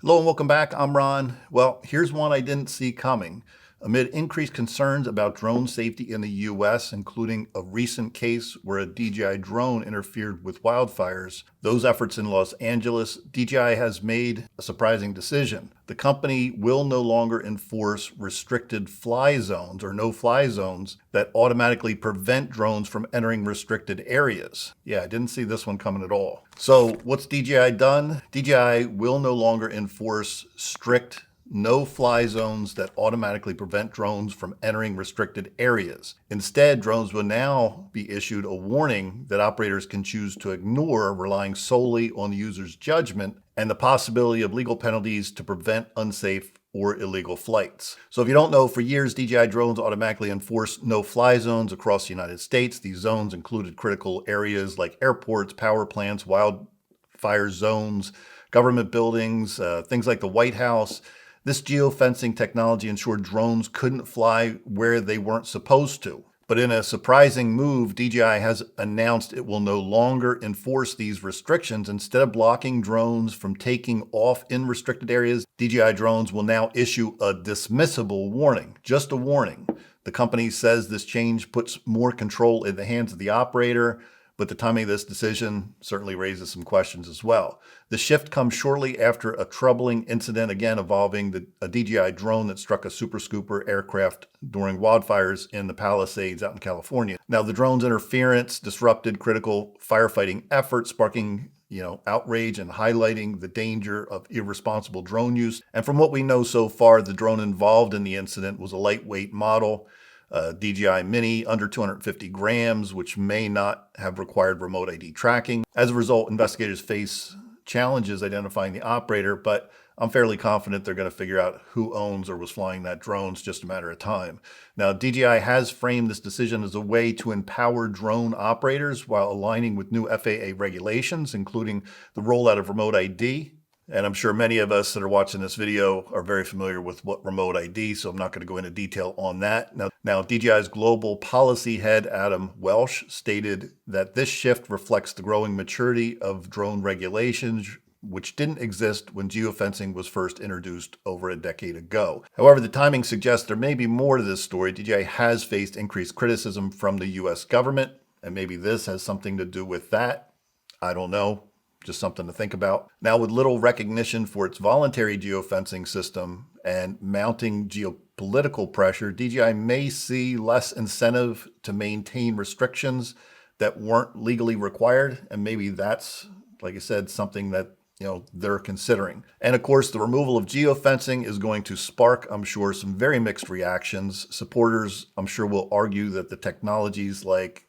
Hello and welcome back. I'm Ron. Well, here's one I didn't see coming. Amid increased concerns about drone safety in the U.S., including a recent case where a DJI drone interfered with wildfires, those efforts in Los Angeles, DJI has made a surprising decision. The company will no longer enforce restricted fly zones or no-fly zones that automatically prevent drones from entering restricted areas. Yeah, I didn't see this one coming at all. So what's DJI done? DJI will no longer enforce strict no-fly zones that automatically prevent drones from entering restricted areas. Instead, drones will now be issued a warning that operators can choose to ignore, relying solely on the user's judgment and the possibility of legal penalties to prevent unsafe or illegal flights. So if you don't know, for years, DJI drones automatically enforced no-fly zones across the United States. These zones included critical areas like airports, power plants, wildfire zones, government buildings, things like the White House. This geofencing technology ensured drones couldn't fly where they weren't supposed to. But in a surprising move, DJI has announced it will no longer enforce these restrictions. Instead of blocking drones from taking off in restricted areas, DJI drones will now issue a dismissible warning, just a warning. The company says this change puts more control in the hands of the operator, but the timing of this decision certainly raises some questions as well. The shift comes shortly after a troubling incident, again involving a DJI drone that struck a Super Scooper aircraft during wildfires in the Palisades out in California. Now, the drone's interference disrupted critical firefighting efforts, sparking outrage and highlighting the danger of irresponsible drone use. And from what we know so far, the drone involved in the incident was a lightweight model, DJI Mini, under 250 grams, which may not have required remote ID tracking. As a result, investigators face challenges identifying the operator, but I'm fairly confident they're going to figure out who owns or was flying that drone. It's just a matter of time. Now, DJI has framed this decision as a way to empower drone operators while aligning with new FAA regulations, including the rollout of remote ID. And I'm sure many of us that are watching this video are very familiar with what remote ID, so I'm not going to go into detail on that. Now, DJI's global policy head, Adam Welsh, stated that this shift reflects the growing maturity of drone regulations, which didn't exist when geofencing was first introduced over a decade ago. However, the timing suggests there may be more to this story. DJI has faced increased criticism from the US government, and maybe this has something to do with that. I don't know. Just something to think about. Now, with little recognition for its voluntary geofencing system and mounting geopolitical pressure, DJI may see less incentive to maintain restrictions that weren't legally required. And maybe that's, like I said, something that they're considering. And of course, the removal of geofencing is going to spark, I'm sure, some very mixed reactions. Supporters, I'm sure, will argue that the technologies like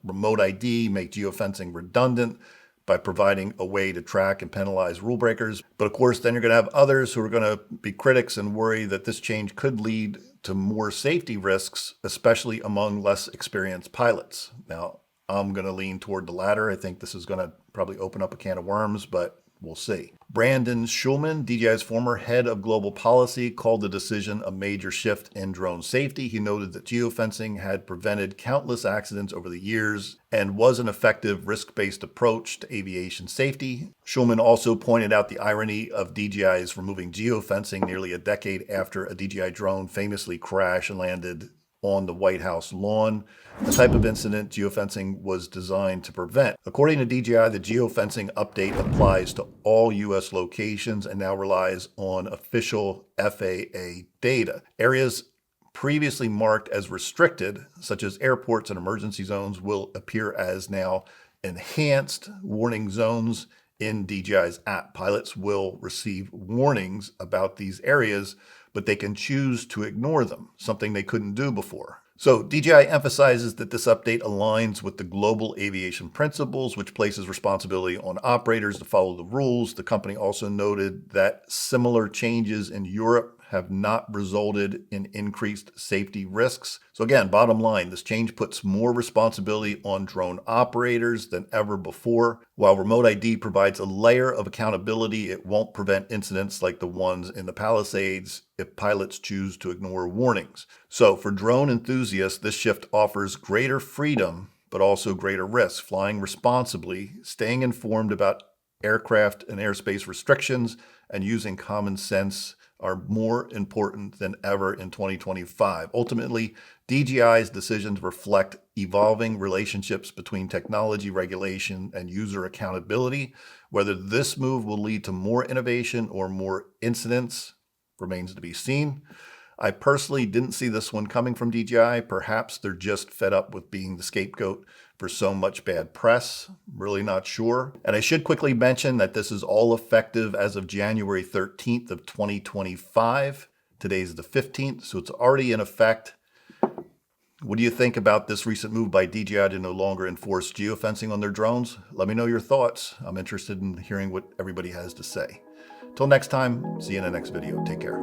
remote ID make geofencing redundant by providing a way to track and penalize rule breakers. But of course, then you're going to have others who are going to be critics and worry that this change could lead to more safety risks, especially among less experienced pilots. Now, I'm going to lean toward the latter. I think this is going to probably open up a can of worms, but we'll see. Brandon Schulman, DJI's former head of global policy, called the decision a major shift in drone safety. He noted that geofencing had prevented countless accidents over the years and was an effective risk-based approach to aviation safety. Schulman also pointed out the irony of DJI's removing geofencing nearly a decade after a DJI drone famously crashed and landed on the White House lawn, the type of incident geofencing was designed to prevent. According to DJI, the geofencing update applies to all U.S. locations and now relies on official FAA data. Areas previously marked as restricted, such as airports and emergency zones, will appear as now enhanced warning zones in DJI's app. Pilots will receive warnings about these areas, but they can choose to ignore them, something they couldn't do before. So DJI emphasizes that this update aligns with the global aviation principles, which places responsibility on operators to follow the rules. The company also noted that similar changes in Europe have not resulted in increased safety risks. So again, bottom line, this change puts more responsibility on drone operators than ever before. While remote ID provides a layer of accountability, it won't prevent incidents like the ones in the Palisades if pilots choose to ignore warnings. So for drone enthusiasts, this shift offers greater freedom, but also greater risk. Flying responsibly, staying informed about aircraft and airspace restrictions, and using common sense are more important than ever in 2025. Ultimately, DJI's decisions reflect evolving relationships between technology regulation and user accountability. Whether this move will lead to more innovation or more incidents remains to be seen. I personally didn't see this one coming from DJI. Perhaps they're just fed up with being the scapegoat for so much bad press. Really not sure. And I should quickly mention that this is all effective as of January 13th of 2025. Today's the 15th, so it's already in effect. What do you think about this recent move by DJI to no longer enforce geofencing on their drones? Let me know your thoughts. I'm interested in hearing what everybody has to say. Till next time, see you in the next video. Take care.